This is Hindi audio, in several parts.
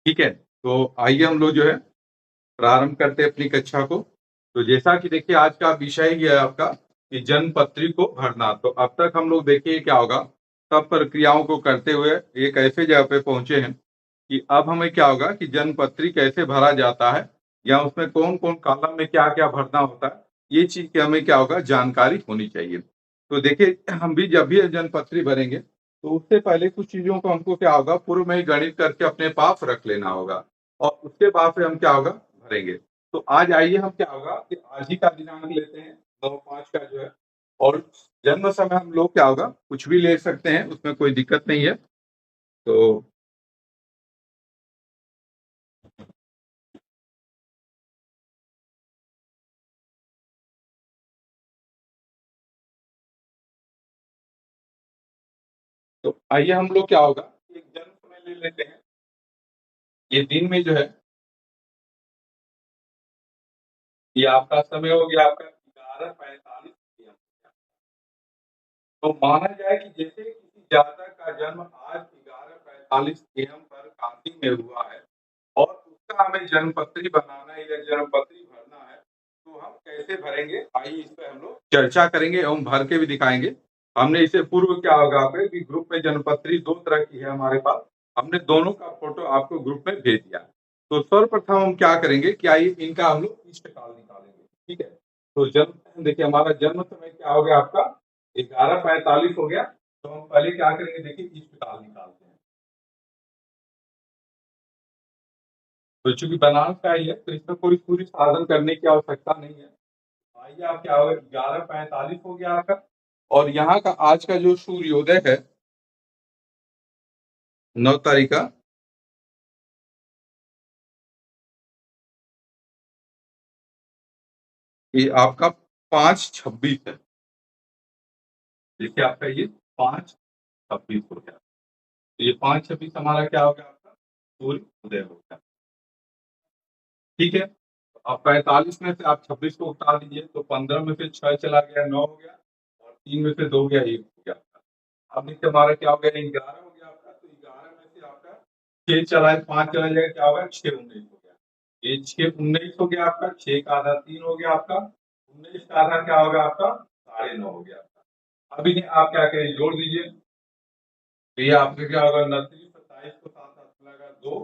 ठीक है, तो आइए हम लोग जो है प्रारंभ करते हैं अपनी कक्षा को। तो जैसा कि देखिए आज का विषय ही है आपका कि जन्म पत्री को भरना। तो अब तक हम लोग देखिए क्या होगा, सब प्रक्रियाओं को करते हुए एक ऐसे जगह पे पहुंचे हैं कि अब हमें क्या होगा कि जन्म पत्री कैसे भरा जाता है या उसमें कौन-कौन कॉलम में क्या-क्या भरना होता है, ये चीज़ की हमें क्या होगा जानकारी होनी चाहिए। तो देखिए हम भी जब भी जन्म पत्री भरेंगे, तो उससे पहले कुछ चीज़ों को हमको क्या होगा पूर्व में ही गणित करके अपने पास रख लेना होगा और उसके बाद फिर हम क्या होगा भरेंगे। तो आज आइए हम क्या होगा कि आज ही का दिनांक लेते हैं 9/5 का जो है और जन्म समय हम लोग क्या होगा कुछ भी ले सकते हैं, उसमें कोई दिक्कत नहीं है। तो आइए हम लोग क्या होगा एक जन्म समय ले लेते हैं। ये दिन में जो है ये आपका समय हो गया आपका 11:45 पीएम। तो माना जाए कि जैसे किसी जातक का जन्म आज 11:45 एएम पर काशी में हुआ है और उसका हमें जन्मपत्री बनाना है या जन्मपत्री भरना है, तो हम कैसे भरेंगे? आइए इस पे हम लोग चर्चा करेंगे एवं भर के भी दिखाएँगे। हमने इससे पूर्व क्या होगा आपके कि ग्रुप में जन्मपत्री 2 तरह की है हमारे पास। हमने दोनों का फ़ोटो आपको ग्रुप में भेज दिया है। तो सर्वप्रथम हम क्या करेंगे कि आइए इनका हम लोग इष्टकाल निकालेंगे, ठीक है? तो जन्म देखिए हमारा जन्म समय क्या हो गया आपका 11:45 हो गया, तो हम पहले क्या करेंगे देखिए इष्टकाल निकालते हैं। तो चूँकि बनारस का ही है, तो इसमें कोई पूरी साधन करने की आवश्यकता नहीं है। आइए आप क्या होगा 11:45 हो गया आपका और यहाँ का आज का जो सूर्योदय है 9 तारीख का, ये आपका 5:26 है। देखिए आपका ये 5:26 हो गया। तो ये 5:26 हमारा क्या हो गया आपका सूर्योदय हो गया। ठीक है? अब 45 में से आप 26 को उतार दीजिए तो 15 में से 6 चला गया 9 हो गया और 3 में से 2 गया 1 हो गया आपका। अब देखिए हमारा क्या हो गया 11 हो गया आपका, तो 11 में से आपका 6 चला है 5 चला जाएगा क्या होगा 6 19 हो गया। ये 6 19 हो गया आपका, 6 का आधा 3 हो गया आपका, 19 का आधा क्या होगा आपका 9.5 हो गया आपका। अब इन्हें आप क्या करें जोड़ दीजिए, तो ये आपका क्या होगा 29 27 को 7 7 लगा 2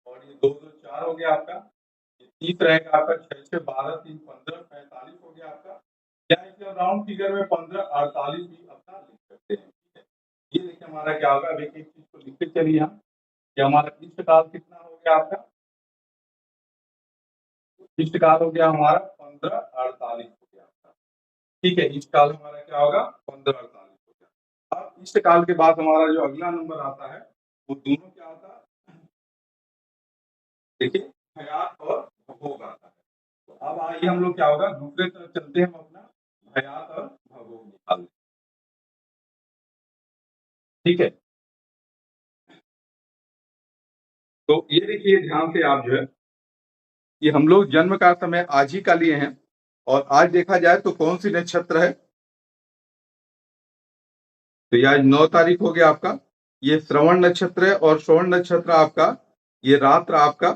और ये 2 2 4 हो गया आपका। ये 30 रहेगा आपका 6 6 12 3 15 45 हो गया आपका। या इसे राउंड फिगर में 15 48 भी अपना लिख सकते हैं, ठीक है? ये देखिए हमारा क्या होगा, अब एक-एक चीज़ को लिखते चलिए हम, कि हमारा इष्टकाल कितना हो गया आपका? इष्टकाल हो गया हमारा 15:48 हो गया आपका। ठीक है, इष्टकाल हमारा क्या होगा 15:48 हो गया। अब इष्टकाल के बाद हमारा जो अगला नंबर आता है, वो दोनों क्या आता है? देखिए हयात और भोग आता है। तो अब आइए हम लोग क्या होगा दूसरे तरफ चलते हैं हम अपना हयात और भोग निकालने। ठीक है? तो ये देखिए ध्यान से आप जो है कि हम लोग जन्म का समय आज ही का लिए हैं और आज देखा जाए तो कौन-सी नक्षत्र है? तो ये आज 9 तारीख हो गया आपका। ये श्रवण नक्षत्र है और श्रवण नक्षत्र आपका ये रात्र आपका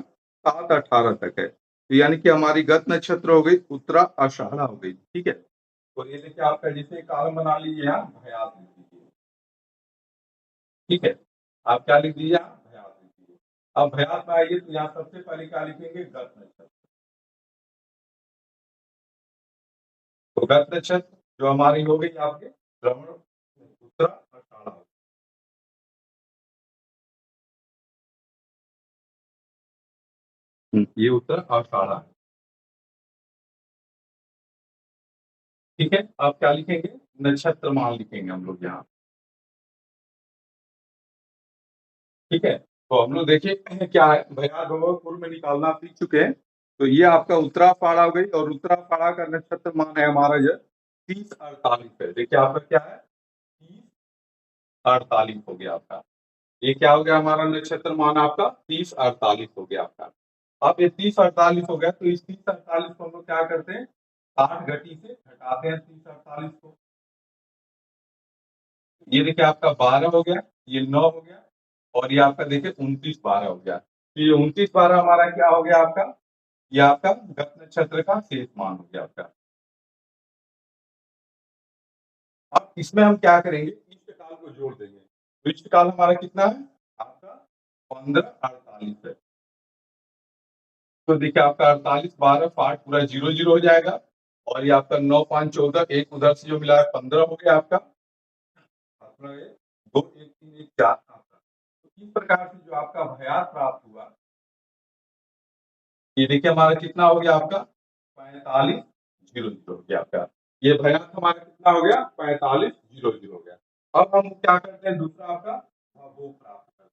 7:18 तक है। तो यानी कि हमारी गत नक्षत्र हो गई उत्तरा आषाढ़ा हो गई, ठीक है? तो ये देखिए आपका जैसे कॉलम बना लीजिए यहाँ भयात लिख दीजिए, ठीक है? आप क्या लिख दीजिए यहाँ भयात लिख दीजिए। अब भयात में आइए तो यहाँ सबसे पहले क्या लिखेंगे गत नक्षत्र। तो गत नक्षत्र जो हमारी हो गई आपके श्रवण उत्तरा आषाढ़ा। ये उत्तर आषाढ़ा है, ठीक है? आप क्या लिखेंगे? नक्षत्र मान लिखेंगे हम लोग यहाँ, ठीक है? तो हम लोग देखिए क्या है भैया दोनों पूर्व में निकालना सीख चुके हैं। तो ये आपका उत्तराषाढ़ा हो गई और उत्तराषाढ़ा का नक्षत्र मान है हमारा जो 30:48 है। देखिए आपका क्या है 30:48 हो गया आपका। ये क्या हो गया हमारा नक्षत्र मान आपका 30:48 हो गया आपका। अब ये 30:48 हो गया तो इस 30:48 को हम लोग क्या करते हैं 60 घटी से घटाते हैं 30:48 को। ये देखिए आपका 12 हो गया, ये 9 हो गया और ये आपका देखिए 29 12 हो गया। तो ये 29/12 हमारा क्या हो गया आपका, ये आपका गत नक्षत्र का शेष मान हो गया आपका। अब इसमें हम क्या करेंगे, इष्टकाल को जोड़ देंगे। तो इष्टकाल हमारा कितना है आपका 1548 है। तो देखिए आपका 48 12 60 पूरा 0 0 हो जाएगा और ये आपका 9 5 14 एक उधर से जो मिला है 15 हो गया आपका, अपना ये 2 1 3 1 4 आपका। तो इस प्रकार से जो आपका भयात प्राप्त हुआ, ये देखिए हमारा कितना हो गया आपका 45 0 0 हो गया आपका। ये भयात हमारा कितना हो गया 45 0 0 हो गया। अब हम क्या करते हैं, दूसरा आपका भवभोग प्राप्त करते हैं।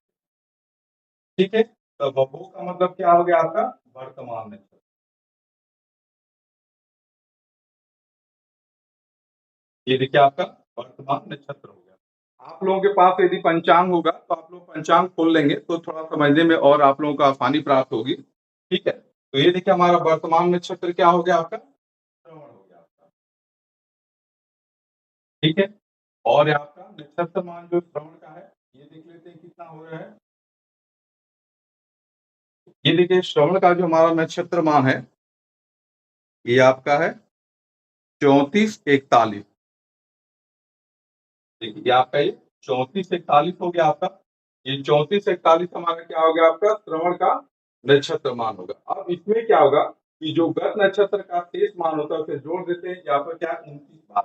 ठीक है, तो भवभोग का मतलब क्या हो गया आपका वर्तमान नक्षत्र। ये देखिए आपका वर्तमान नक्षत्र हो गया। आप लोगों के पास यदि पंचांग होगा तो आप लोग पंचांग खोल लेंगे तो थोड़ा समझने में और आप लोगों को आसानी प्राप्त होगी। ठीक है, तो ये देखिए हमारा वर्तमान नक्षत्र क्या हो गया आपका श्रवण हो गया आपका। ठीक है, और आपका नक्षत्र मान जो श्रवण का है ये देख लेते हैं कितना हो रहा है। ये देखिए श्रवण का जो हमारा नक्षत्र मान है ये आपका है 3441। देखिए आपका ये 3441 हो गया आपका। ये 3441 हमारा क्या हो गया आपका श्रवण का नक्षत्र मान होगा। अब इसमें क्या होगा कि जो गत नक्षत्र का शेष मान होता है उसे जोड़ देते हैं, यहाँ पर क्या 29/12।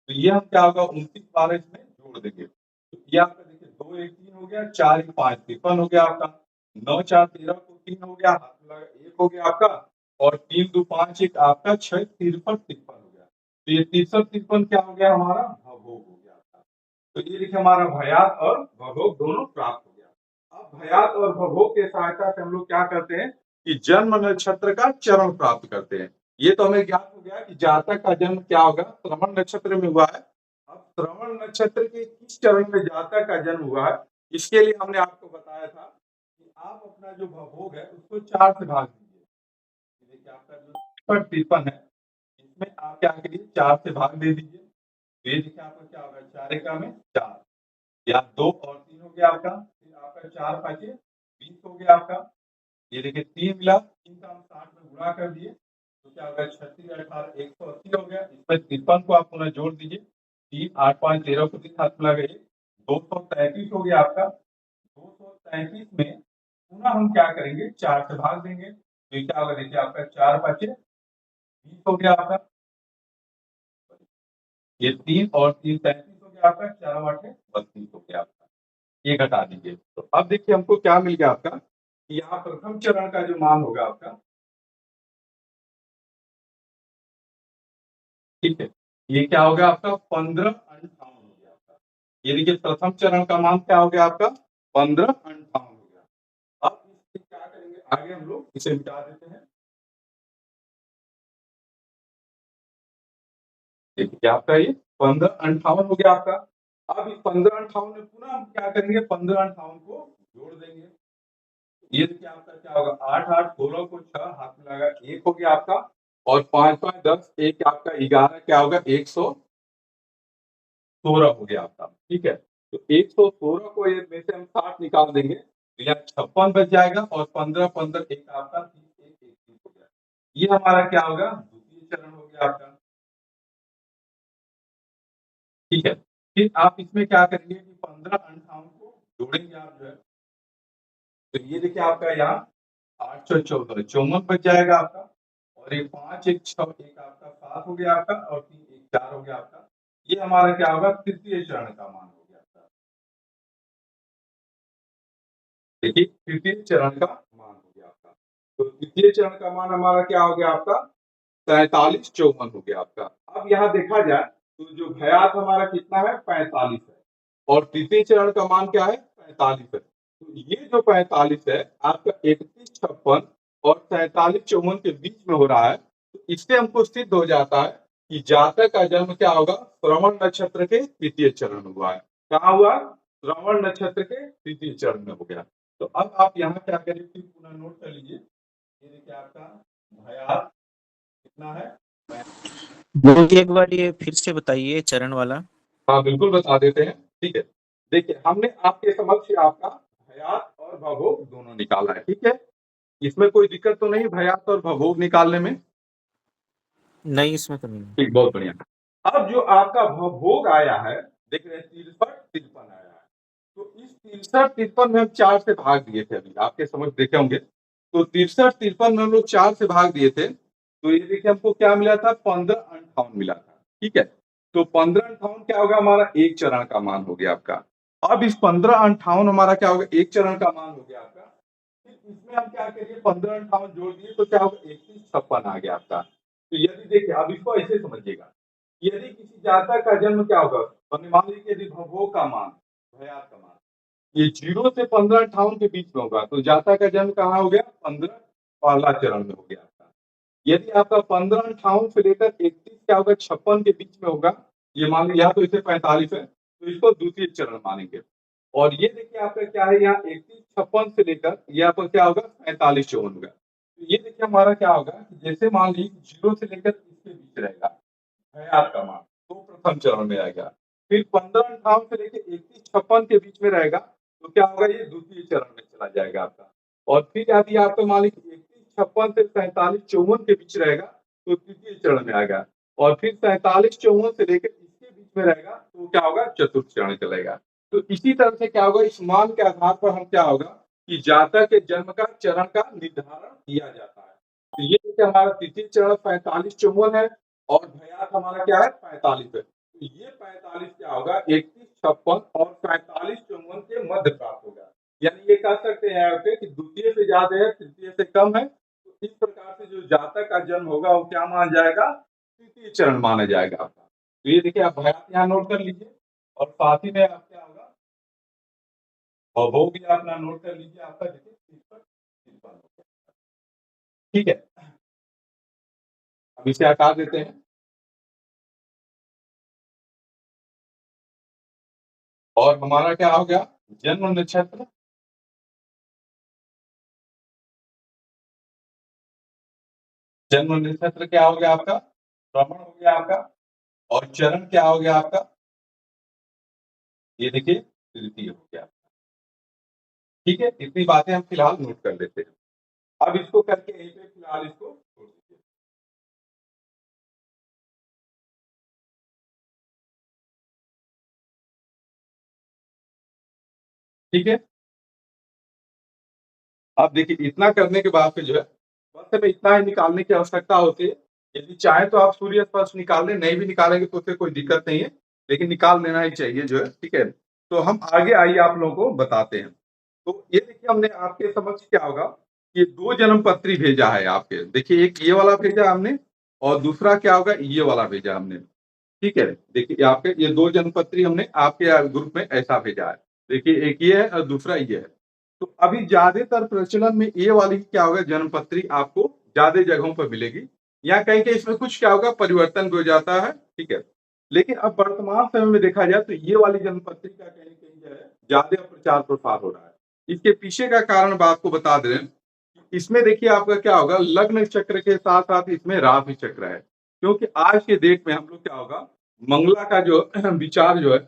तो ये हम क्या होगा 29/12 इसमें जोड़ देंगे। तो ये आपका देखिए 2 1 3 हो गया, 4 1 5 53 हो गया आपका, 9 4 13 को 3 हो गया, हाथ में लगा 1 हो गया आपका, और 3 2 5 1 आपका 6 53 53 हो गया। तो ये 63 53 क्या हो गया हमारा भवभोग हो गया आपका। तो ये देखिए हमारा भयात और भवभोग दोनों प्राप्त हो गया। अब भयात और भवभोग के सहायता से हम लोग क्या करते हैं कि जन्म नक्षत्र का चरण प्राप्त करते हैं। ये तो हमें ज्ञात हो गया कि जातक का जन्म क्या होगा श्रवण नक्षत्र में हुआ है। अब श्रवण नक्षत्र के किस चरण में जातक का जन्म हुआ है, इसके लिए हमने आपको बताया था कि आप अपना जो भवभोग है उसको 4 से भाग दीजिए। देखिए आपका जो 53 है इसमें आप क्या करिए 4 से भाग दे दीजिए। तो ये देखिए आपका क्या होगा 4 एका में 4, या 2 और 3 हो गया आपका, फिर आपका 4 5 20 हो गया आपका। ये देखिए 3 मिला, 3 का हम 60 में गुणा कर दिए तो क्या होगा 36 18 180 हो गया। इसमें 53 को आप पुनः जोड़ दीजिए, 3 8 5 13 को 3 हाथ में लगा 233 हो गया आपका। 233 में पुनः हम क्या करेंगे 4 से भाग देंगे तो ये क्या होगा देखिए आपका 4 5 20 हो गया आपका। ये 3 और 3 33 हो गया आपका, 4 8 32 हो गया आपका। ये घटा दीजिए तो अब देखिए हमको क्या मिल गया आपका कि यहाँ प्रथम चरण का जो मान होगा आपका, ठीक है, ये क्या हो गया आपका 1558 हो गया आपका। ये देखिए प्रथम चरण का मान क्या हो गया आपका 1558 हो गया। अब इससे क्या करेंगे आगे हम लोग इसे मिटा देते हैं। देखिए आपका ये 1558 हो गया आपका। अब इस 1558 में पुनः हम क्या करेंगे 1558 को जोड़ देंगे। ये देखिए आपका क्या होगा 8 8 16 को 6 हाथ में लगा 1 हो गया आपका, और 5 5 10 1 आपका 11 क्या होगा 116 हो गया आपका। ठीक है, तो 116 को ये में से हम 60 निकाल देंगे तो यहाँ 56 बच जाएगा, और 15 15 एक आपका 30 1 31 हो गया। ये हमारा क्या होगा द्वितीय चरण हो गया आपका। ठीक है, फिर आप इसमें क्या करेंगे कि 1558 को जोड़ेंगे आप जो है, तो ये देखिए आपका यहाँ 814 54 बच जाएगा आपका, और ये 5 1 6 1 आपका 7 हो गया आपका, और 3 1 4 हो गया आपका। ये हमारा क्या होगा तृतीय चरण का मान हो गया आपका। देखिए तृतीय चरण का मान हो गया आपका। तो तृतीय चरण का मान हमारा क्या हो गया आपका 43 54 हो गया आपका। अब यहाँ देखा जाए तो जो भयात हमारा कितना है 45 है, और तृतीय चरण का मान क्या है 45 है। तो ये जो 45 है आपका 31 56 और 43 54 के बीच में हो रहा है, तो इससे हमको सिद्ध हो जाता है कि जातक का जन्म क्या होगा श्रवण नक्षत्र के तृतीय चरण में हुआ है। कहाँ हुआ श्रवण नक्षत्र के तृतीय चरण में हो गया। तो अब आप यहाँ क्या करिए पुनः नोट कर लीजिए। ये देखिए आपका भयात कितना है। बोलिए एक बार ये फिर से बताइए चरण वाला। हाँ बिल्कुल बता देते हैं। ठीक है, देखिए हमने आपके समक्ष आपका भयात और और भवभोग दोनों निकाला है। ठीक है, इसमें कोई दिक्कत तो नहीं भयात और भवभोग निकालने में? नहीं, इसमें तो नहीं। ठीक, बहुत बढ़िया। अब जो आपका भवभोग आया है, देख रहे हैं 63-53 आया है, तो इस 63-53 में हम 4 से भाग दिए थे, अभी आपके समझ देखे होंगे। तो 63-53 में हम लोग 4 से भाग दिए थे, तो ये देखिए हमको क्या मिला था, 1558 मिला था। ठीक है, तो 1558 क्या होगा हमारा, एक चरण का मान हो गया आपका। अब इस 1558 हमारा क्या होगा, एक चरण का मान हो गया आपका। फिर इसमें हम क्या करिए, 1558 जोड़ दिए तो क्या होगा, 3156 आ गया आपका। तो यदि देखिए, अब इसको ऐसे समझिएगा, यदि किसी जातक का जन्म क्या होगा, मान लीजिए यदि भवभोग का मान, भयात का मान ये 0 से 1558 के बीच में होगा, तो जातक का जन्म कहाँ हो गया, 15 पहला चरण में हो गया आपका। यदि आपका 1558 से लेकर 31 क्या होगा, 56 के बीच में होगा, ये मान लीजिए, या तो इसे 45 है तो इसको द्वितीय चरण मानेंगे। और ये देखिए आपका क्या है, यहाँ 31-56 से लेकर ये आपका क्या होगा, 45-54 होगा। तो ये देखिए हमारा क्या होगा कि जैसे मान लीजिए 0 से लेकर इसके बीच रहेगा भयात का मान, तो प्रथम चरण में आएगा। फिर 1558 से लेकर 31-56 के बीच में रहेगा, तो क्या होगा, ये द्वितीय चरण में चला जाएगा आपका। और फिर यदि आपका मान लीजिए 31-56 से 47-54 के बीच रहेगा, तो तृतीय चरण में आएगा। और फिर 47-54 से लेकर इसके बीच में रहेगा, तो क्या होगा, चतुर्थ चरण चलेगा। तो इसी तरह से क्या होगा, इस मान के आधार पर हम क्या होगा कि जातक के जन्म का चरण का निर्धारण किया जाता है। तो ये देखिए हमारा तृतीय चरण 45-54 है और भयात हमारा क्या है, 45 है। तो ये 45 क्या होगा, 31-56 और 45-54 के मध्य प्राप्त होगा। यानी ये कह सकते हैं आपके कि द्वितीय से ज्यादा है, तृतीय से कम है। तो इस प्रकार से जो जातक का जन्म होगा वो क्या माना जाएगा, तृतीय चरण माना जाएगा आपका। तो ये देखिए आप भयात यहाँ नोट कर लीजिए, और साथ ही में आप क्या होगा, और वो भी अपना नोट कर लीजिए, आपका देखिए 53 हो गया। ठीक है, अब इसे हटा देते हैं, और हमारा क्या हो गया, जन्म नक्षत्र, जन्म नक्षत्र क्या हो गया आपका, श्रवण हो गया आपका, और चरण क्या हो गया आपका, ये देखिए तृतीय हो गया। ठीक है, इतनी बातें हम फिलहाल नोट कर लेते हैं। अब इसको करके यहीं पे फिलहाल इसको छोड़ दीजिए। ठीक है, अब देखिए इतना करने के बाद फिर जो है, बस हमें इतना ही निकालने की आवश्यकता होती है। यदि चाहे तो आप सूर्य स्पर्श निकाल लें, नहीं भी निकालेंगे तो उससे कोई दिक्कत नहीं है, लेकिन निकाल लेना ही चाहिए जो है। ठीक है, तो हम आगे आइए आप लोगों को बताते हैं। तो ये देखिए हमने आपके समक्ष क्या होगा, ये 2 जन्म पत्री भेजा है आपके, देखिए एक ये वाला भेजा हमने, और दूसरा क्या होगा, ये वाला भेजा हमने। ठीक है, देखिए आपके ये 2 जन्म पत्री हमने आपके ग्रुप में ऐसा भेजा है। देखिए एक ये है और दूसरा ये है। तो अभी ज्यादातर प्रचलन में ये वाली क्या होगा, जन्म पत्री आपको ज्यादा जगहों पर मिलेगी। या कहीं कहीं इसमें कुछ क्या होगा, परिवर्तन भी हो जाता है। ठीक है, लेकिन अब वर्तमान समय में देखा जाए तो ये वाली जन्म पत्री का कहीं कहीं जो है ज्यादा प्रचार प्रसार हो रहा है। इसके पीछे का कारण अब आपको बता दे रहे हैं। इसमें देखिए आपका क्या होगा, लग्न चक्र के साथ साथ इसमें राशि चक्र है। क्योंकि आज के डेट में हम लोग क्या होगा, मंगला का जो विचार जो है,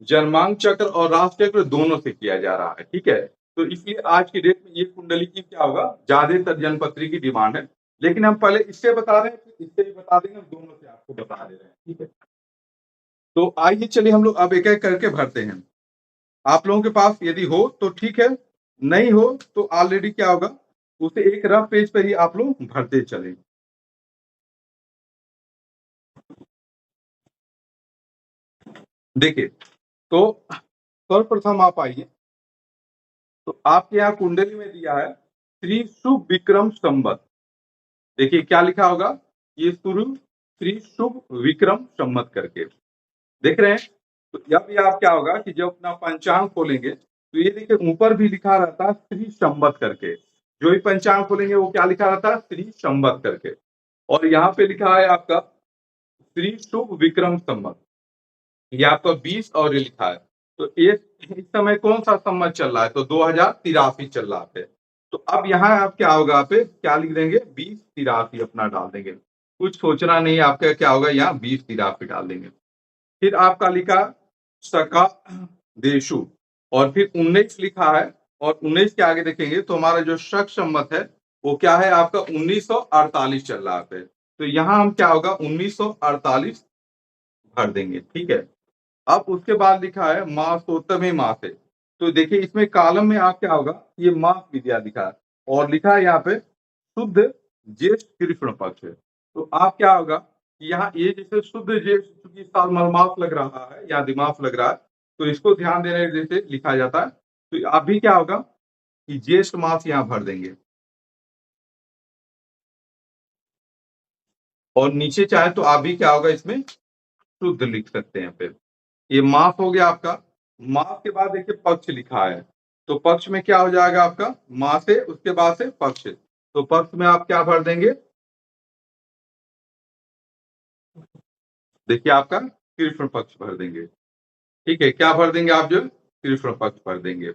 जन्मांक चक्र और राशि चक्र दोनों से किया जा रहा है। ठीक है, तो इसलिए आज की डेट में ये कुंडली की क्या होगा, ज्यादातर जन्मपत्री की डिमांड है। लेकिन हम पहले इससे बता रहे हैं, फिर इससे भी बता देंगे, हम दोनों से आपको बता दे रहे हैं। ठीक है, तो आइए चलिए हम लोग अब एक एक करके भरते हैं। आप लोगों के पास यदि हो तो ठीक है, नहीं हो तो ऑलरेडी क्या होगा, उसे एक रफ पेज पर ही आप लोग भरते चलें। देखिए, तो सर्वप्रथम आप आइए, तो आपके यहाँ कुंडली में दिया है श्री शुभ विक्रम संवत। देखिए क्या लिखा होगा, ये शुरू श्री शुभ विक्रम संवत करके देख रहे हैं। तो जब भी आप क्या होगा कि जब अपना पंचांग खोलेंगे, तो ये देखिए ऊपर भी लिखा रहता है श्री संवत करके। जो भी पंचांग खोलेंगे वो क्या लिखा रहता है, श्री संवत करके। और यहाँ पे लिखा है आपका श्री शुभ विक्रम संवत, ये आपका 20 और ये लिखा है। तो ये इस समय कौन सा संवत चल रहा है, तो 2083 चल रहा है। तो अब यहाँ आप क्या होगा, आप क्या लिख देंगे, 2083 अपना डाल देंगे। कुछ सोचना नहीं है, आपका क्या होगा, यहाँ 2083 डाल देंगे। फिर आपका लिखा सका देशु, और फिर 19 लिखा है, और 19 के आगे देखेंगे तो हमारा जो शक सम्मत है वो क्या है आपका 1948 चल रहा है। तो यहाँ हम क्या होगा 1948 भर देंगे। ठीक है, अब उसके बाद लिखा है मासोत्तमे मासे, तो देखिए इसमें कॉलम में आप क्या होगा ये मास विद्या लिखा है और लिखा है यहाँ पे शुद्ध ज्येष्ठ कृष्ण पक्ष है। तो आप क्या होगा कि यहाँ ये जैसे शुद्ध ज्येष्ठ चूंकि साल मलमास लग रहा है या दिमाग लग रहा है तो इसको ध्यान देने जैसे लिखा जाता है। तो आप भी क्या होगा कि ज्येष्ठ मास यहाँ भर देंगे और नीचे चाहे तो आप भी क्या होगा इसमें शुद्ध लिख सकते हैं। फिर ये मास हो गया आपका। मास के बाद देखिए पक्ष लिखा है, तो पक्ष में क्या हो जाएगा आपका मास है उसके बाद से पक्ष, तो पक्ष में आप क्या भर देंगे देखिए आपका कृष्ण पक्ष भर देंगे। ठीक है, क्या भर देंगे आप जो कृष्ण पक्ष भर देंगे।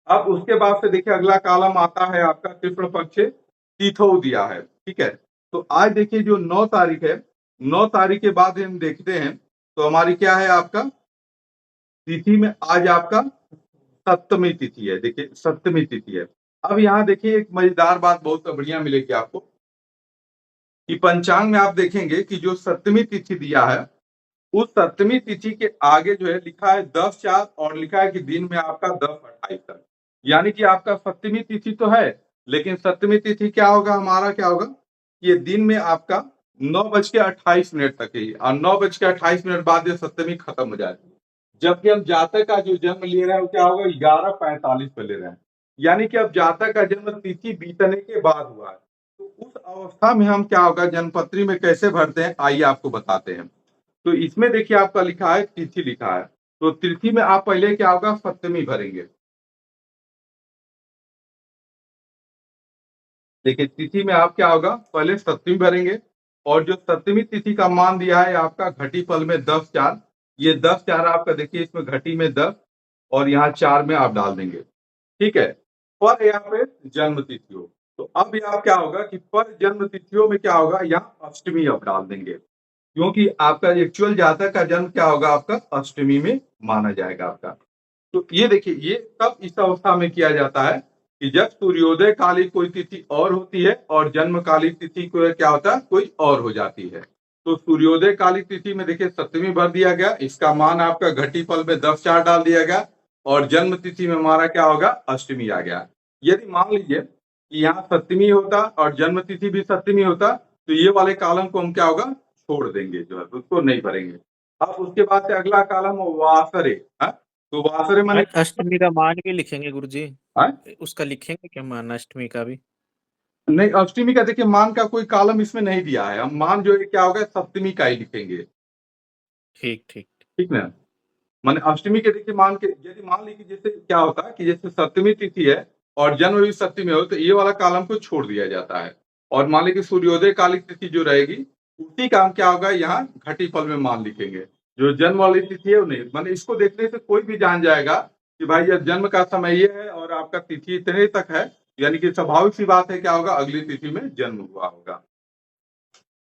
अब उसके बाद से देखिए अगला कॉलम आता है आपका कृष्ण पक्ष तिथौ दिया है। ठीक है, तो आज देखिए जो 9 तारीख है 9 तारीख के बाद हम देखते हैं तो हमारी क्या है आपका तिथि में आज आपका सप्तमी तिथि है। देखिए सप्तमी तिथि है। अब यहाँ देखिए एक मजेदार बात बहुत बढ़िया मिलेगी आपको कि पंचांग में आप देखेंगे कि जो सप्तमी तिथि दिया है उस सप्तमी तिथि के आगे जो है लिखा है 10/4 और लिखा है कि दिन में आपका 10:28 तक, यानी कि आपका सप्तमी तिथि तो है लेकिन सप्तमी तिथि क्या होगा हमारा क्या होगा ये दिन में आपका 9:28 तक ही और 9:28 बाद ये सप्तमी खत्म हो जाती है। जबकि हम जातक का जो जन्म ले रहे हैं वो क्या होगा 11:45 पे ले रहे हैं, यानी कि अब जातक का जन्म तिथि बीतने के बाद हुआ है। तो उस अवस्था में हम क्या होगा जन्मपत्री में कैसे भरते हैं आइए आपको बताते हैं। तो इसमें देखिए आपका लिखा है तिथि लिखा है, तो तिथि में आप पहले क्या होगा सप्तमी भरेंगे। देखिए तिथि में आप क्या होगा पहले सप्तमी भरेंगे और जो सप्तमी तिथि का मान दिया है आपका घटी फल में 10/4, ये 10/4 आपका देखिए इसमें घटी में 10 और यहाँ 4 में आप डाल देंगे। ठीक है, पर यहाँ पे जन्म तिथि हो तो अब यहाँ क्या होगा कि पर जन्म तिथियों में क्या होगा यहाँ अष्टमी आप डाल देंगे, क्योंकि आपका एक्चुअल जातक का जन्म क्या होगा आपका अष्टमी में माना जाएगा आपका। तो ये देखिए ये तब इस अवस्था में किया जाता है कि जब सूर्योदय काली कोई तिथि और होती है और जन्म काली तिथि को क्या होता है कोई और हो जाती है। तो सूर्योदय काली तिथि में देखिए सप्तमी भर दिया गया, इसका मान आपका घटी फल में 10/4 डाल दिया गया और जन्म तिथि में हमारा क्या होगा अष्टमी आ गया। यदि मान लीजिए कि यहाँ सप्तमी होता और जन्म तिथि भी सप्तमी होता तो ये वाले कॉलम को हम क्या होगा छोड़ देंगे, जो है उसको नहीं भरेंगे। अब उसके बाद से अगला कॉलम वासरे, तो वासरे माने अष्टमी का मान भी लिखेंगे गुरुजी, हाँ? उसका लिखेंगे क्या मान अष्टमी का भी? नहीं अष्टमी का देखिए मान का कोई कॉलम इसमें नहीं दिया है, हम मान जो है क्या होगा सप्तमी का ही लिखेंगे। ठीक ठीक। ठीक ना, माने अष्टमी के देखिए मान के यदि मान लीजिए जैसे क्या होता है कि जैसे सप्तमी तिथि है और जन्म भी सप्तमी हो तो ये वाला कॉलम को छोड़ दिया जाता है और मान लीजिए सूर्योदय कालिक तिथि जो रहेगी उसी का हम क्या होगा यहाँ घटी फल में मान लिखेंगे। जो जन्म वाली तिथि है वो नहीं, माने इसको देखने से कोई भी जान जाएगा कि भाई यह जन्म का समय ये है और आपका तिथि इतने तक है, यानी कि स्वाभाविक सी बात है क्या होगा अगली तिथि में जन्म हुआ होगा।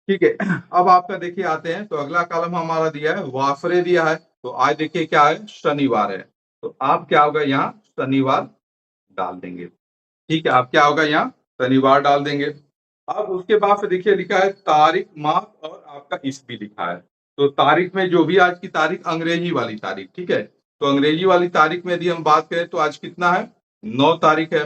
ठीक है, अब आपका देखिए आते हैं तो अगला कॉलम हमारा दिया है वासरे दिया है, तो आज देखिए क्या है शनिवार है, तो आप क्या होगा यहाँ शनिवार डाल देंगे। ठीक है, आप क्या होगा यहाँ शनिवार डाल देंगे। अब उसके बाद से देखिए लिखा है तारीख मास और आपका ईस्वी लिखा है, तो तारीख में जो भी आज की तारीख अंग्रेजी वाली तारीख, ठीक है, तो अंग्रेजी वाली तारीख में यदि हम बात करें तो आज कितना है 9 तारीख है।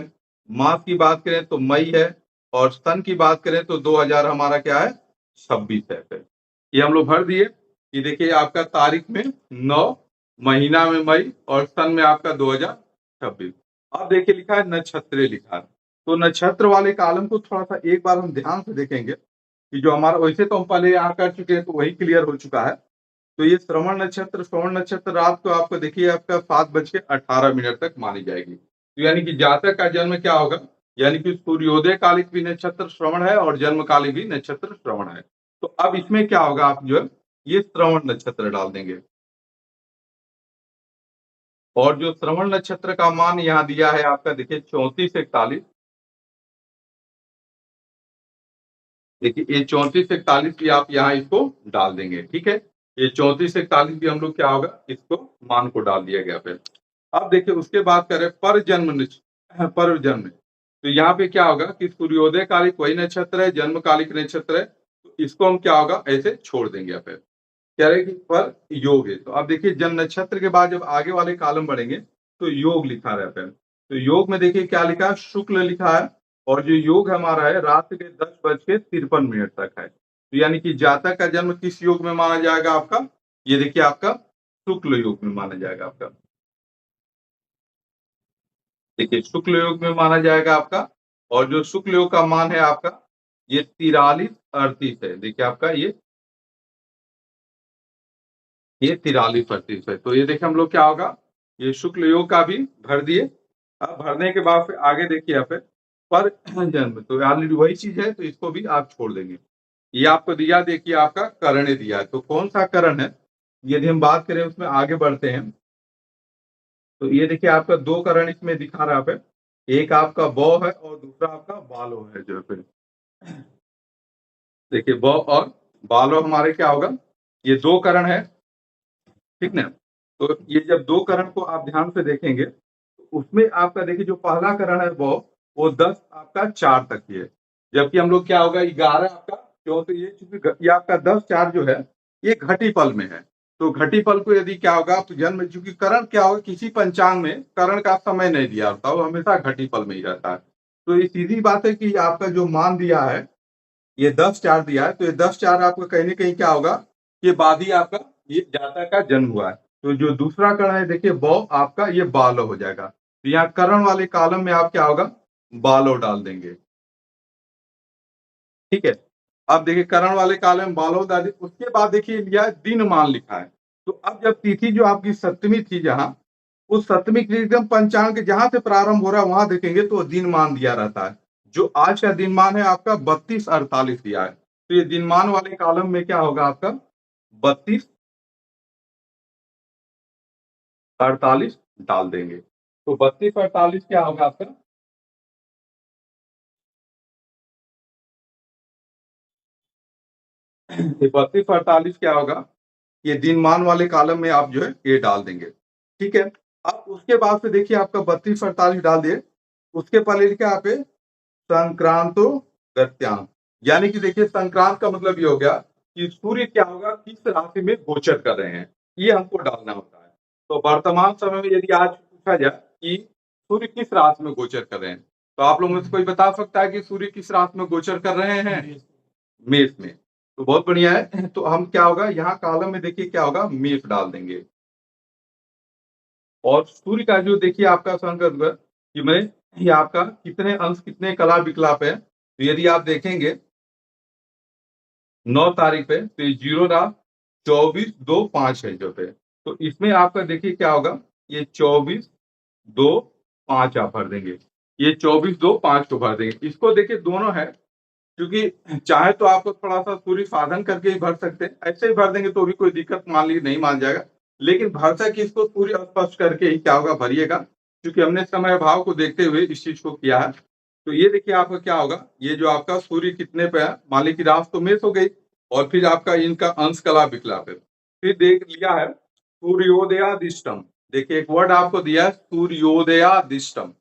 मास की बात करें तो मई है और सन की बात करें तो 2000 हमारा क्या है 26 है। फिर ये हम लोग भर दिए कि देखिए आपका तारीख में 9, महीना में मई और सन में आपका 2026। अब देखिए लिखा है नक्षत्र लिखा है, तो नक्षत्र वाले कॉलम को थोड़ा सा एक बार हम ध्यान से देखेंगे कि जो हमारा वैसे तो हम पहले यहाँ कर चुके हैं तो वही क्लियर हो चुका है। तो ये श्रवण नक्षत्र रात को आपको देखिए आपका 7:18 तक मानी जाएगी, तो यानी कि जातक का जन्म क्या होगा यानी कि सूर्योदय कालिक भी नक्षत्र श्रवण है और जन्म कालिक भी नक्षत्र श्रवण है। तो अब इसमें क्या होगा आप जो है ये श्रवण नक्षत्र डाल देंगे और जो श्रवण नक्षत्र का मान यहाँ दिया है आपका देखिए 3441, देखिए ये 3441 भी आप यहाँ इसको डाल देंगे। ठीक है, ये 3441 भी हम लोग क्या होगा इसको मान को डाल दिया गया। फिर अब देखिए उसके बाद करें पर जन्म पर्व जन्म। तो यहाँ पे क्या होगा कि सूर्योदय कालिक वही नक्षत्र है, जन्म कालिक नक्षत्र है, तो इसको हम क्या होगा ऐसे छोड़ देंगे। फिर कह रहे कि पर योग है, तो अब देखिए जन्म नक्षत्र के बाद जब आगे वाले कॉलम बढ़ेंगे तो योग लिखा रहता है। तो योग में देखिए क्या लिखा है, शुक्ल लिखा है, और जो योग हमारा है रात के 10:53 तक है। तो यानी कि जातक का जन्म किस योग में माना जाएगा आपका, ये देखिए आपका शुक्ल योग में माना जाएगा आपका। देखिए शुक्ल योग में माना जाएगा आपका, और जो शुक्ल योग का मान है आपका ये 43-38 है। देखिए आपका ये 43-38 है। तो ये देखिए हम लोग क्या होगा, ये शुक्ल योग का भी भर दिए। अब भरने के बाद फिर आगे देखिए यहाँ पे पर जन्म, तो ऑलरेडी वही चीज है, तो इसको भी आप छोड़ देंगे। ये आपको दिया, देखिए आपका करण दिया है, तो कौन सा करण है यदि हम बात करें उसमें आगे बढ़ते हैं। तो ये देखिए आपका दो करण इसमें दिखा रहा है पे, एक आपका बौ है और दूसरा आपका बालो है। जो पे देखिए बौ और बालो हमारे क्या होगा, ये दो करण है, ठीक ना। तो ये जब दो करण को आप ध्यान से देखेंगे तो उसमें आपका देखिए जो पहला करण है वो 10 आपका 4 तक ही है, जबकि हम लोग क्या होगा 11 आपका, क्यों तो ये चूंकि ये आपका 10-4 जो है ये घटी पल में है। तो घटी पल को यदि क्या होगा तो जन्म, चूंकि करण क्या होगा किसी पंचांग में करण का समय नहीं दिया होता, वो हमेशा घटी पल में ही रहता है। तो ये सीधी बात है कि आपका जो मान दिया है ये 10-4 दिया है, तो ये 10-4 आपका कहीं ना कहीं क्या होगा कि बाद ही आपका ये जातक का जन्म हुआ है। तो जो दूसरा कर्ण है देखिए बौ आपका ये बालो हो जाएगा। तो यहाँ कर्ण वाले कॉलम में आप क्या होगा बालो डाल देंगे, ठीक है। अब देखिए कर्ण वाले कॉलम में बालो डाल दिए, उसके बाद देखिए लिया है दिन मान लिखा है। तो अब जब तिथि जो आपकी सप्तमी थी जहां, उस सप्तमी के एकदम पंचांग के जहां से प्रारंभ हो रहा है वहां देखेंगे तो दिन मान दिया रहता है। जो आज का दिन मान है आपका 32-48 दिया है, तो ये दिन मान वाले कॉलम में क्या होगा आपका 32-48 डाल देंगे। तो 32-48 क्या होगा आपका, ये 32-48 क्या होगा, ये दिन मान वाले कॉलम में आप जो है ये डाल देंगे, ठीक है। अब उसके बाद से देखिए आपका 32-48 डाल दिए, उसके पहले लिखा यहाँ पे संक्रांतो गत्याम, यानी कि देखिए संक्रांत का मतलब ये हो गया कि सूर्य क्या होगा किस राशि में गोचर कर रहे हैं, ये हमको डालना होता है। तो वर्तमान समय में यदि आज पूछा जाए कि सूर्य किस राशि में गोचर कर रहे हैं, तो आप लोगों में से कोई बता सकता है कि सूर्य किस राशि में गोचर कर रहे हैं, मेष में। तो बहुत बढ़िया है, तो हम क्या होगा यहाँ कॉलम में देखिए क्या होगा मेष डाल देंगे। और सूर्य का जो देखिए आपका संकल्प कि मैं ये आपका कितने अंश कितने कला विकलाप है, तो यदि आप देखेंगे 9 तारीख पे तो ये 0 रहा, 24-2-5 है जो पे। तो इसमें आपका देखिए क्या होगा, ये 24-2-5 आप भर देंगे, ये 24-2-5 को भर देंगे। इसको देखिए दोनों है, क्योंकि चाहे तो आप थोड़ा सा सूर्य साधन करके ही भर सकते हैं, ऐसे ही भर देंगे तो भी कोई दिक्कत मान लीजिए नहीं मान जाएगा, लेकिन भरसा कि इसको सूर्य स्पष्ट करके ही क्या होगा भरिएगा, क्योंकि हमने समय भाव को देखते हुए इस चीज को किया है। तो ये देखिए आपका क्या होगा, ये जो आपका सूर्य कितने पे है, मान लीजिए कि राशि तो मेष हो गई, और फिर आपका इनका अंश कला विकलाप है। फिर देख लिया है सूर्योदयादिष्टम, देखिए एक वर्ड आपको दिया है सूर्योदयादिष्टम,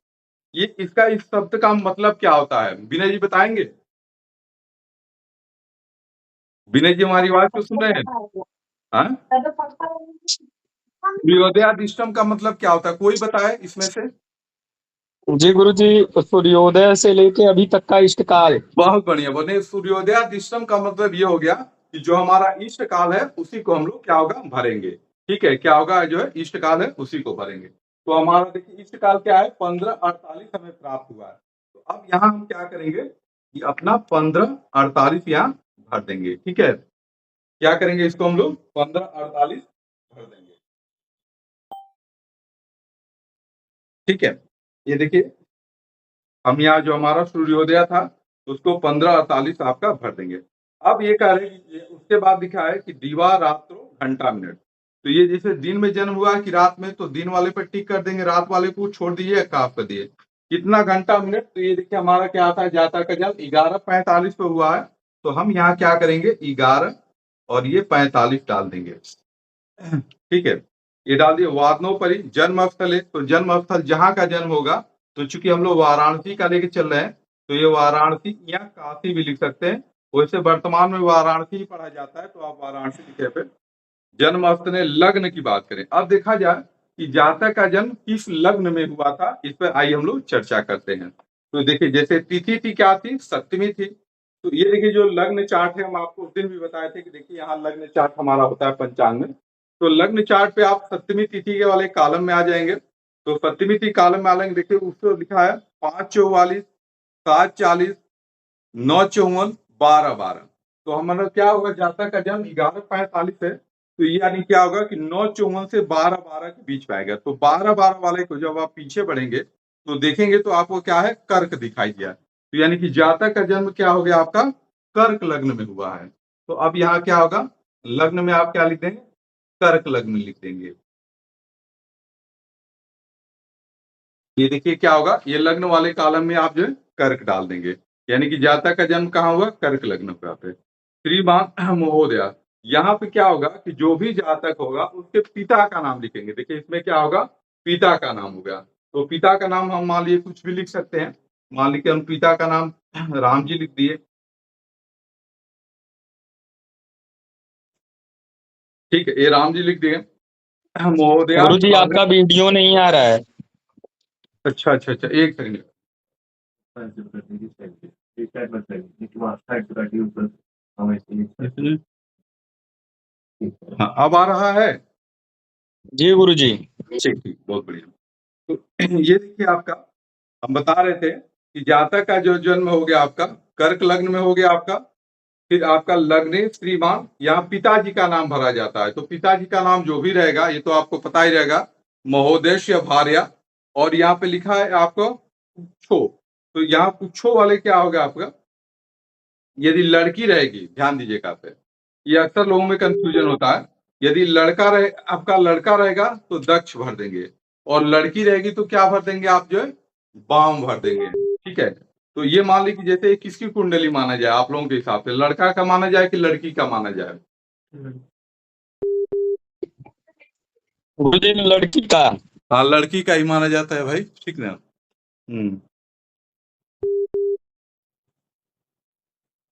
ये इसका इस शब्द का मतलब क्या होता है विनय जी बताएंगे। विनय जी हमारी आवाज तो सुन रहे हैं, हाँ? सूर्योदयादिष्टम का मतलब क्या होता है, कोई बताए इसमें से। जी गुरुजी, सूर्योदय से लेके अभी तक का इष्टकाल। बहुत बढ़िया, बोले सूर्योदयादिष्टम का मतलब ये हो गया कि जो हमारा इष्ट काल है उसी को हम लोग क्या होगा भरेंगे, ठीक है। क्या होगा जो है इष्ट काल है उसी को भरेंगे। तो हमारा देखिए इष्ट काल क्या है 15-48 हमें प्राप्त हुआ है। तो अब यहाँ हम क्या करेंगे कि अपना 15-48 यहाँ भर देंगे, ठीक है। क्या करेंगे इसको हम लोग 15-48 भर देंगे, ठीक है। ये देखिए हम यहाँ जो हमारा सूर्योदय था उसको 15-48 आपका भर देंगे। अब ये कह रहे हैं कि उसके बाद दिखा है कि दिवा रात्रो घंटा मिनट, तो ये जैसे दिन में जन्म हुआ है कि रात में, तो दिन वाले पर टिक कर देंगे, रात वाले को छोड़ दीजिए काफ कर दिए। कितना घंटा मिनट, तो ये देखिए हमारा क्या आता है जाता का जन्म 11:45 पे हुआ है, तो हम यहाँ क्या करेंगे 11 और ये 45 डाल देंगे, ठीक है। ये डाल दिए। वादनोपरि जन्म स्थल है, तो जन्म स्थल जहां का जन्म होगा तो चूंकि हम लोग वाराणसी का लेके चल रहे हैं, तो ये वाराणसी या काशी भी लिख सकते हैं। वैसे वर्तमान में वाराणसी ही पढ़ा जाता है, तो आप वाराणसी लिखे पे। जन्म स्थल लग्न की बात करें, अब देखा जाए कि जातक का जन्म किस लग्न में हुआ था, इस पर आइए हम लोग चर्चा करते हैं। तो देखिए, जैसे तिथि थी क्या थी, सप्तमी थी। तो ये देखिए जो लग्न चार्ट है, हम आपको उस दिन भी बताए थे कि देखिए यहाँ लग्न चार्ट हमारा होता है पंचांग में। तो लग्न चार्ट पे आप सप्तमी तिथि के वाले कॉलम में आ जाएंगे। तो सप्तमी तिथि कॉलम में आ जाएंगे, देखिए उसको लिखा है 5:44, 7:40, 9:54, 12:12। तो हमारा क्या होगा, जातक का जन्म 11:45 है। तो ये यानी क्या होगा कि 9:54 से 12:12 के बीच में आएगा। तो 12:12 वाले को जब आप पीछे बढ़ेंगे तो देखेंगे तो आपको क्या है, कर्क दिखाई दिया। तो यानी कि जातक का जन्म क्या हो गया आपका, कर्क लग्न में हुआ है। तो अब यहाँ क्या होगा, लग्न में आप क्या लिख देंगे, कर्क लग्न लिख देंगे। ये देखिए क्या होगा, ये लग्न वाले कॉलम में आप जो है कर्क डाल देंगे। यानी कि जातक का जन्म कहाँ हुआ, कर्क लग्न पे। श्रीमान महोदया, यहाँ पे क्या होगा कि जो भी जातक होगा उसके पिता का नाम लिखेंगे। देखिए इसमें क्या होगा, पिता का नाम हो गया। तो पिता का नाम हम मान लीजिए कुछ भी लिख सकते हैं। मान लीजिए हम पिता का नाम राम जी लिख दिए, ठीक है, ये राम जी लिख दिए। महोदया गुरुजी आपका वीडियो नहीं आ रहा है। अच्छा अच्छा अच्छा, एक सेकंड। हाँ, अब आ रहा है। जी गुरुजी। ठीक ठीक, बहुत बढ़िया। तो ये देखिए आपका, हम बता रहे थे कि जातक का जो जन्म हो गया आपका कर्क लग्न में हो गया आपका। फिर आपका लग्न श्रीमान, यहाँ पिताजी का नाम भरा जाता है। तो पिताजी का नाम जो भी रहेगा ये तो आपको पता ही रहेगा, महोदय या भार्या। और यहाँ पे लिखा है आपको पुच्छो। तो यहाँ पुच्छो वाले क्या होगा आपका, यदि लड़की रहेगी, ध्यान दीजिएगा पे, ये अक्सर लोगों में कंफ्यूजन होता है। यदि लड़का रहे, आपका लड़का रहेगा तो दक्ष भर देंगे, और लड़की रहेगी तो क्या भर देंगे आप, जो है वाम भर देंगे। ठीक है, तो ये मान ली कि जैसे किसकी कुंडली माना जाए आप लोगों के हिसाब से, लड़का का माना जाए कि लड़की का माना जाए। गुरुजी लड़की का। हाँ, लड़की का ही माना जाता है भाई, ठीक ना।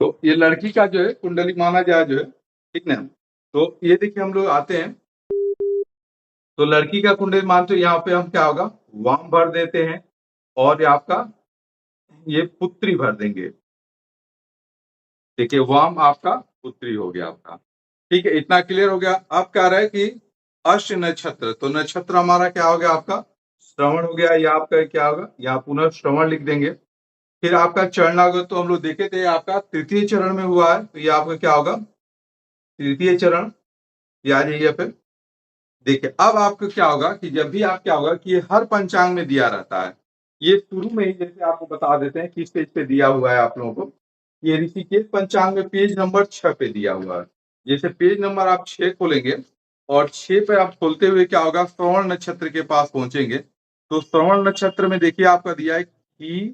तो ये लड़की का जो है कुंडली माना जाए जो है, ठीक ना। तो ये देखिए हम लोग आते हैं, तो लड़की का कुंडली मानते यहाँ पे हम क्या होगा, वाम भर देते हैं, और ये आपका ये पुत्री भर देंगे। देखिए वाम आपका पुत्री हो गया आपका। ठीक है, इतना क्लियर हो गया। अब क्या रहा है कि अश्व नक्षत्र, तो नक्षत्र हमारा क्या हो गया आपका, श्रवण हो गया। या आपका क्या होगा, यहाँ पुनः श्रवण लिख देंगे। फिर आपका चरणागत, तो हम लोग देखे थे आपका तृतीय चरण में हुआ है। तो ये आपका क्या होगा, तृतीय चरण। या जाइए फिर देखिए, अब आपको क्या होगा कि जब भी आप क्या होगा कि ये हर पंचांग में दिया रहता है। ये शुरू में ही जैसे आपको बता देते हैं किस पेज पे दिया हुआ है आप लोगों को। ये ऋषिकेश पंचांग में पेज नंबर 6 पे दिया हुआ है। जैसे पेज नंबर आप 6 खोलेंगे, और 6 पे आप खोलते हुए क्या होगा, श्रवण नक्षत्र के पास पहुंचेंगे। तो श्रवण नक्षत्र में देखिए आपका दिया है की,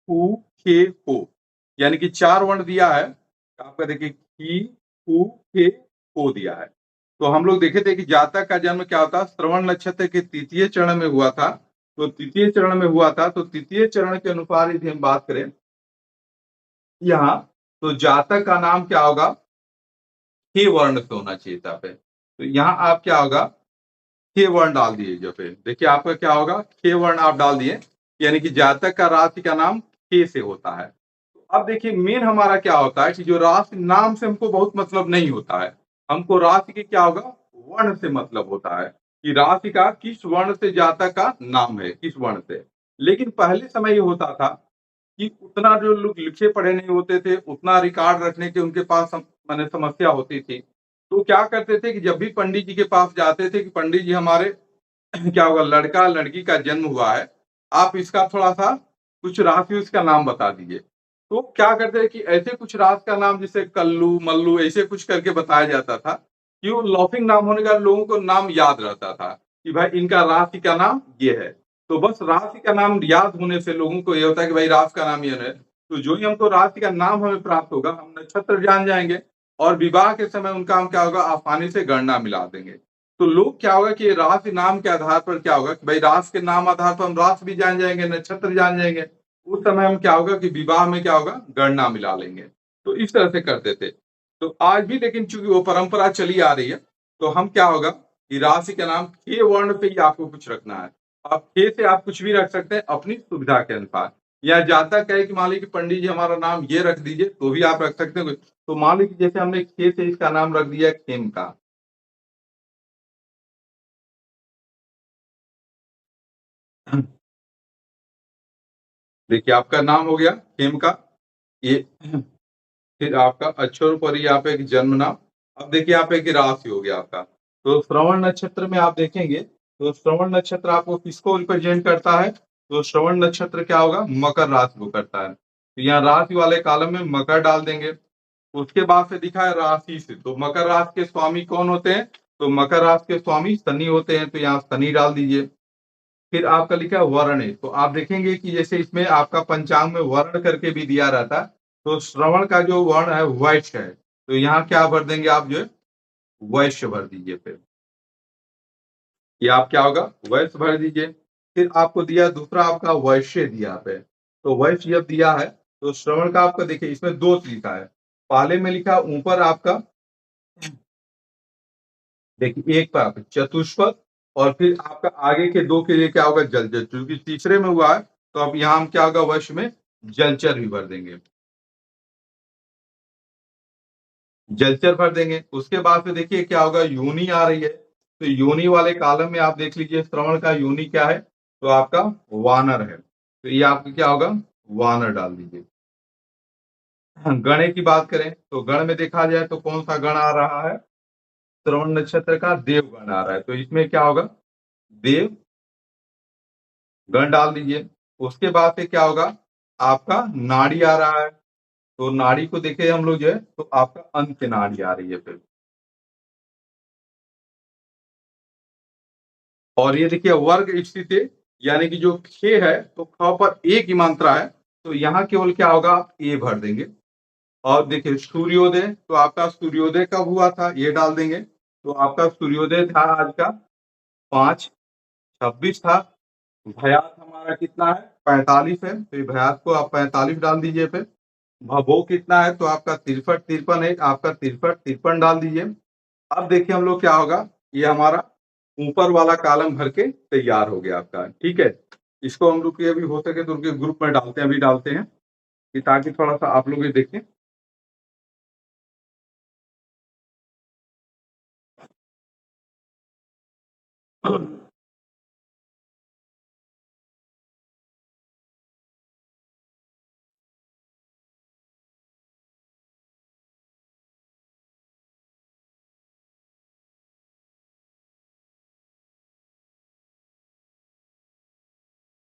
कु, खे, को, यानी कि 4 वर्ण दिया है आपका। देखिए की, कु, खे, को दिया है। तो हम लोग देखे थे कि जातक का जन्म क्या होता, श्रवण नक्षत्र के तृतीय चरण में हुआ था। तो तृतीय चरण में हुआ था, तो तृतीय चरण के अनुसार यदि हम बात करें यहाँ, तो जातक का नाम क्या होगा, हे वर्ण से होना चाहिए था पे। तो यहाँ आप क्या होगा, हे वर्ण डाल दिए। जो पे देखिए आपका क्या होगा, हे वर्ण आप डाल दिए, यानी कि जातक का राशि का नाम हे से होता है। अब देखिए मेन हमारा क्या होता है कि जो राशि नाम से हमको बहुत मतलब नहीं होता है, हमको राशि के क्या होगा, वर्ण से मतलब होता है कि राशि का किस वर्ण से जातक का नाम है, किस वर्ण से। लेकिन पहले समय ये होता था कि उतना जो लोग लिखे पढ़े नहीं होते थे, उतना रिकॉर्ड रखने की उनके पास माने समस्या होती थी। तो क्या करते थे कि जब भी पंडित जी के पास जाते थे कि पंडित जी हमारे क्या होगा, लड़का लड़की का जन्म हुआ है, आप इसका थोड़ा सा कुछ राशि उसका नाम बता दीजिए। तो क्या करते हैं कि ऐसे कुछ राशि का नाम, जैसे कल्लू मल्लू ऐसे कुछ करके बताया जाता था, कि वो लॉफिंग नाम होने का लोगों को नाम याद रहता था कि भाई इनका राशि का नाम ये है। तो बस राशि का नाम याद होने से लोगों को ये होता है कि भाई राशि का नाम ये है। तो जो ही हमको राशि का नाम हमें प्राप्त होगा, हम नक्षत्र जान जाएंगे, और विवाह के समय उनका हम क्या होगा, आसानी से गणना मिला देंगे। तो लोग क्या होगा कि राशि नाम के आधार पर क्या होगा कि भाई राशि के नाम आधार पर हम राशि भी जान जाएंगे, नक्षत्र जान जाएंगे। उस समय हम क्या होगा कि विवाह में क्या होगा गणना मिला लेंगे। तो इस तरह से करते थे। तो आज भी लेकिन चूंकि वो परंपरा चली आ रही है, तो हम क्या होगा कि राशि का नाम खे वर्ण पे ही आपको कुछ रखना है। आप खे से आप कुछ भी रख सकते हैं अपनी सुविधा के अनुसार, या जातक है कि मान लीजिए कि पंडित जी हमारा नाम ये रख दीजिए तो भी आप रख सकते हैं। तो मान लीजिए जैसे हमने खे से इसका नाम रख दिया खेम का, देखिए आपका नाम हो गया खेम का, ये फिर आपका अक्षर पर ही आप एक जन्म नाम। अब देखिए आप एक राशि हो गया आपका। तो श्रवण नक्षत्र में आप देखेंगे तो श्रवण नक्षत्र आपको किसको रिप्रेजेंट करता है? तो श्रवण नक्षत्र क्या होगा? मकर राशि को करता है। तो यहाँ राशि वाले कॉलम में मकर डाल देंगे। उसके बाद से दिखा है राशि से, तो मकर राशि के स्वामी कौन होते हैं? तो मकर राशि के स्वामी शनि होते हैं, तो यहाँ शनि डाल दीजिए। फिर आपका लिखा है वर्ण है, तो आप देखेंगे कि जैसे इसमें आपका पंचांग में वर्ण करके भी दिया रहता है, तो श्रवण का जो वर्ण है वैश्य है, तो यहाँ क्या भर देंगे आप? जो है वैश्य भर दीजिए। फिर ये आप क्या होगा? वैश्य भर दीजिए। फिर आपको दिया दूसरा आपका वैश्य दिया पे, तो वैश्य जब दिया है तो श्रवण का आपका देखिए इसमें दोष लिखा है। पहले में लिखा ऊपर आपका देखिए एक पर चतुष्पद, और फिर आपका आगे के दो के लिए क्या होगा? जलचर। क्योंकि तीसरे में हुआ है तो अब यहाँ हम क्या होगा? वर्ष में जलचर भी भर देंगे, जलचर भर देंगे। उसके बाद में देखिए क्या होगा? योनि आ रही है, तो योनि वाले कॉलम में आप देख लीजिए श्रवण का योनि क्या है? तो आपका वानर है, तो ये आपका क्या होगा? वानर डाल दीजिए। गणे की बात करें तो गण में देखा जाए तो कौन सा गण आ रहा है? श्रवण नक्षत्र का देवगण आ रहा है, तो इसमें क्या होगा? देव गण डाल दीजिए। उसके बाद से क्या होगा? आपका नाड़ी आ रहा है, तो नाड़ी को देखे हम लोग जो है तो आपका अंत नाड़ी आ रही है फिर। और ये देखिए वर्ग स्थिति, यानी कि जो खे है तो ख पर एक ही मात्रा है, तो यहाँ केवल क्या होगा? आप ए भर देंगे। और देखिए सूर्योदय, तो आपका सूर्योदय कब हुआ था? ये डाल देंगे। तो आपका सूर्योदय था आज का 5/26 था। भयात हमारा कितना है? 45 है, तो भयात को आप 45 डाल दीजिए। फिर भवो कितना है? तो आपका 63-53 है, आपका 63-53 डाल दीजिए। अब देखिए हम लोग क्या होगा? ये हमारा ऊपर वाला कॉलम भर के तैयार हो गया आपका, ठीक है। इसको हम लोग अभी हो सके तो उनके ग्रुप में डालते हैं, अभी डालते हैं कि ताकि थोड़ा सा आप लोग ये देखें।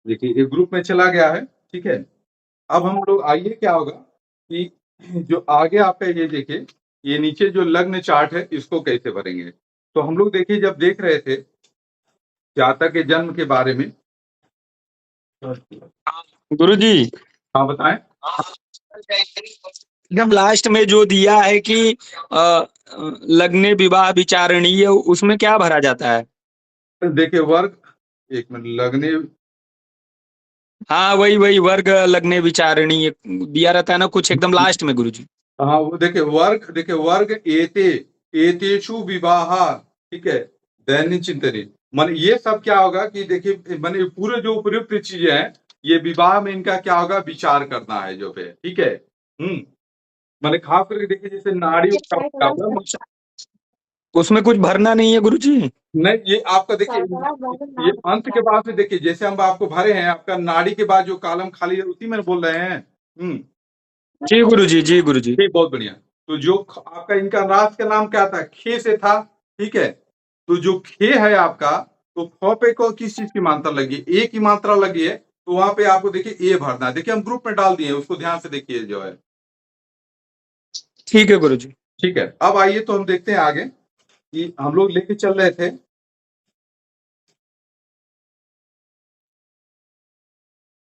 देखिए ये ग्रुप में चला गया है, ठीक है। अब हम लोग आइए क्या होगा कि जो आगे आपका ये देखिए, ये नीचे जो लग्न चार्ट है इसको कैसे भरेंगे। तो हम लोग देखिए जब देख रहे थे जातक के जन्म के बारे में, गुरुजी हाँ बताएं। एकदम लास्ट में जो दिया है कि लग्ने विवाह विचारणीय, उसमें क्या भरा जाता है? देखिए वर्ग, एक मिनट, लग्ने, हाँ वही वही वर्ग लग्ने विचारणीय दिया रहता है ना कुछ एकदम लास्ट में गुरुजी। हाँ वो देखिए वर्ग एते एतेषु विवाह, ठीक है, दैनिक चिंतनी। मान ये सब क्या होगा कि देखिए माने पूरे जो उपयुक्त चीजें हैं ये विवाह में इनका क्या होगा? विचार करना है जो है, ठीक है। माने खास करके देखिए जैसे नाड़ी का उसमें कुछ भरना नहीं है गुरुजी? नहीं, ये आपका देखिए ये अंत के बाद से देखिए जैसे हम आपको भरे हैं, आपका नाड़ी के बाद जो कॉलम खाली है उसी में बोल रहे हैं। जी गुरुजी, जी गुरुजी। ठीक, बहुत बढ़िया। तो जो आपका इनका राष्ट्र का नाम क्या था? खे से था, ठीक है। तो जो खे है आपका, तो ख पे को किस चीज की मात्रा लगी? ए की मात्रा लगी है, तो वहां पे आपको देखिए ए भरना है। देखिए हम ग्रुप में डाल दिए, उसको ध्यान से देखिए जो है, ठीक है गुरुजी। ठीक है। अब आइए तो हम देखते हैं आगे कि हम लोग लेके चल रहे थे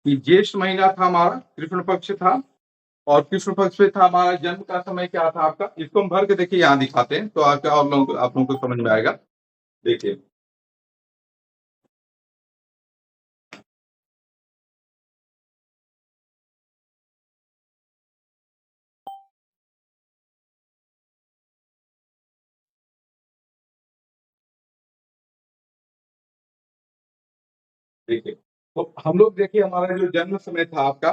कि ज्येष्ठ महीना था हमारा, कृष्ण पक्ष था, और कृष्ण पक्ष पे था हमारा जन्म का समय क्या था आपका? इसको हम भर के देखिए यहाँ दिखाते हैं तो आप लोगों को समझ में आएगा। देखिए देखिए तो हम लोग देखिए हमारा जो जन्म समय था आपका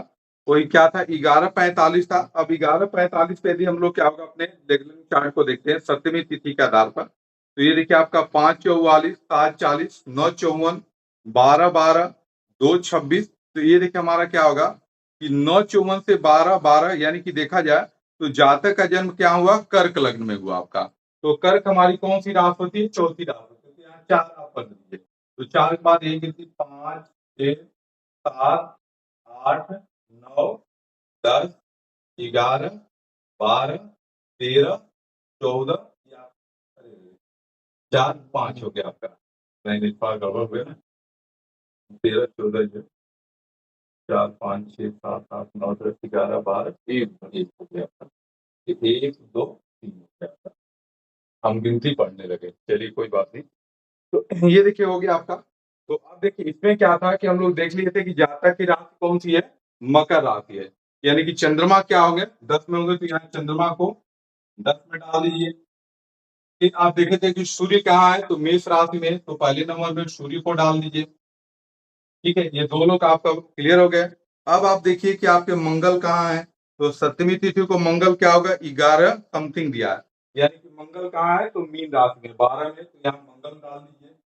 वही क्या था 11:45 था। अब 11:45 पे यदि हम लोग क्या होगा अपने रेगुलर चार्ट को देखते हैं सप्तमी तिथि के आधार पर, तो ये देखिए आपका 5:44, 7:40, 9:54, 12:12, 2:26। तो ये देखिए हमारा क्या होगा कि 9:54 से 12:12 यानी कि देखा जाए तो जातक का जन्म क्या हुआ कर्क लग्न में हुआ आपका। तो कर्क हमारी कौन सी राशि होती है? चौथी राशि होती है। तो यहाँ 4 आप पढ़ लीजिए। तो 4 के बाद 1 5 6 7 8 9 10 11 12 13 14 या 4 5 हो गया आपका। नहीं थोड़ा गड़बड़ हो गया ना। 13 14 जो 4 5 6 7 8 9 10 11 12 1 हो गया आपका। 1 2 3 हो गया आपका। हम गिनती पढ़ने लगे। चलिए कोई बात नहीं। तो ये देखिए हो गया आपका। तो अब देखिए इसमें क्या था कि हम लोग देख लिए थे कि जातक की राशि कौन सी है? मकर राशि है। यानी कि चंद्रमा क्या होंगे? 10 में होंगे, तो यहाँ चंद्रमा को 10 में डाल दीजिए। फिर आप देखे थे कि सूर्य कहाँ है? तो मेष राशि में, तो पहले नंबर में सूर्य को डाल दीजिए। ठीक है, ये दो लोग आपका क्लियर हो गए। अब आप देखिए कि आपके मंगल कहाँ है? तो सप्तमी तिथि को मंगल क्या होगा? 11 समथिंग दिया है। यानी कि मंगल कहाँ है? तो मीन राशि में 12 में, तो यहाँ मंगल डाल दीजिए।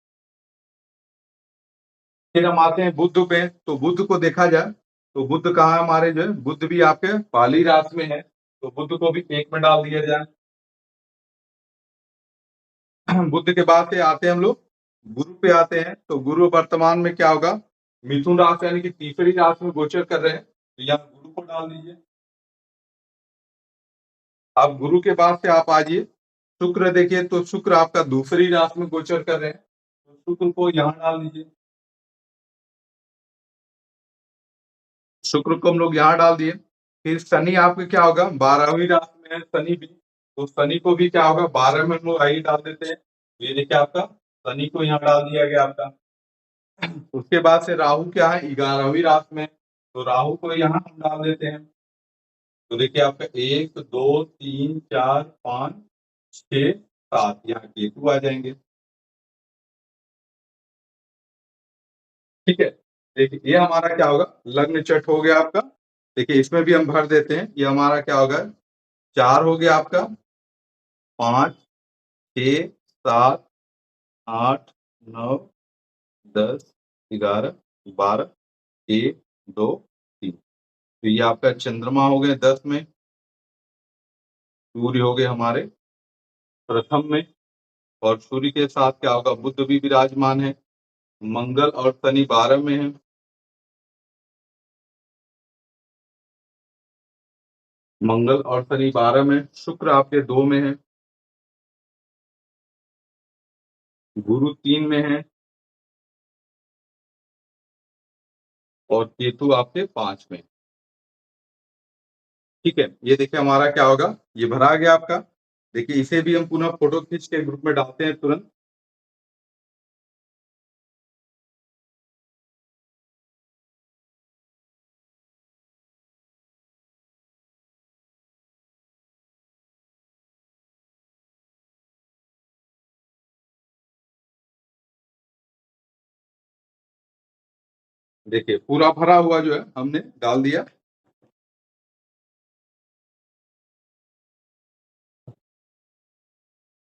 फिर हम आते हैं बुध पे। तो बुध को देखा जाए तो बुध कहाँ हमारे जो है? बुध भी आपके पाली राशि में है, तो बुध को भी 1 में डाल दिया जाए। बुध के बाद से आते हैं हम लोग गुरु पे आते हैं। तो गुरु वर्तमान में क्या होगा? मिथुन राशि यानी कि तीसरी राशि में गोचर कर रहे हैं, तो यहाँ गुरु को डाल दीजिए। अब गुरु के बाद से आप आइए शुक्र। देखिए तो शुक्र आपका दूसरी राशि में गोचर कर रहे हैं, तो शुक्र को यहाँ डाल दीजिए। शुक्र को हम लोग यहाँ डाल दिए। फिर शनि आपके क्या होगा? 12वीं राशि में है शनि भी, तो शनि को भी क्या होगा? 12 में हम लोग आई डाल देते हैं। तो ये देखिए आपका शनि को यहाँ डाल दिया गया आपका। उसके बाद से राहु क्या है? 11वीं राशि में, तो राहु को यहाँ हम डाल देते हैं। तो देखिए आपका 1 2 3 4 5 6 7 यहाँ केतु आ जाएंगे। ठीक है, देखिए ये हमारा क्या होगा? लग्न चट हो गया आपका। देखिए इसमें भी हम भर देते हैं। ये हमारा क्या होगा? 4 हो गया आपका, 5 6 7 8 9 10 11 12 1 2 3। तो ये आपका चंद्रमा हो गए 10 में, सूर्य हो गए हमारे प्रथम में, और सूर्य के साथ क्या होगा? बुध भी विराजमान है। मंगल और शनि 12 में है। मंगल और शनि 12 में, शुक्र आपके 2 में है, गुरु 3 में है, और केतु आपके 5 में। ठीक है, ये देखिए हमारा क्या होगा? ये भरा गया आपका। देखिए इसे भी हम पुनः फोटो खींच के ग्रुप में डालते हैं तुरंत। देखिए पूरा भरा हुआ जो है हमने डाल दिया।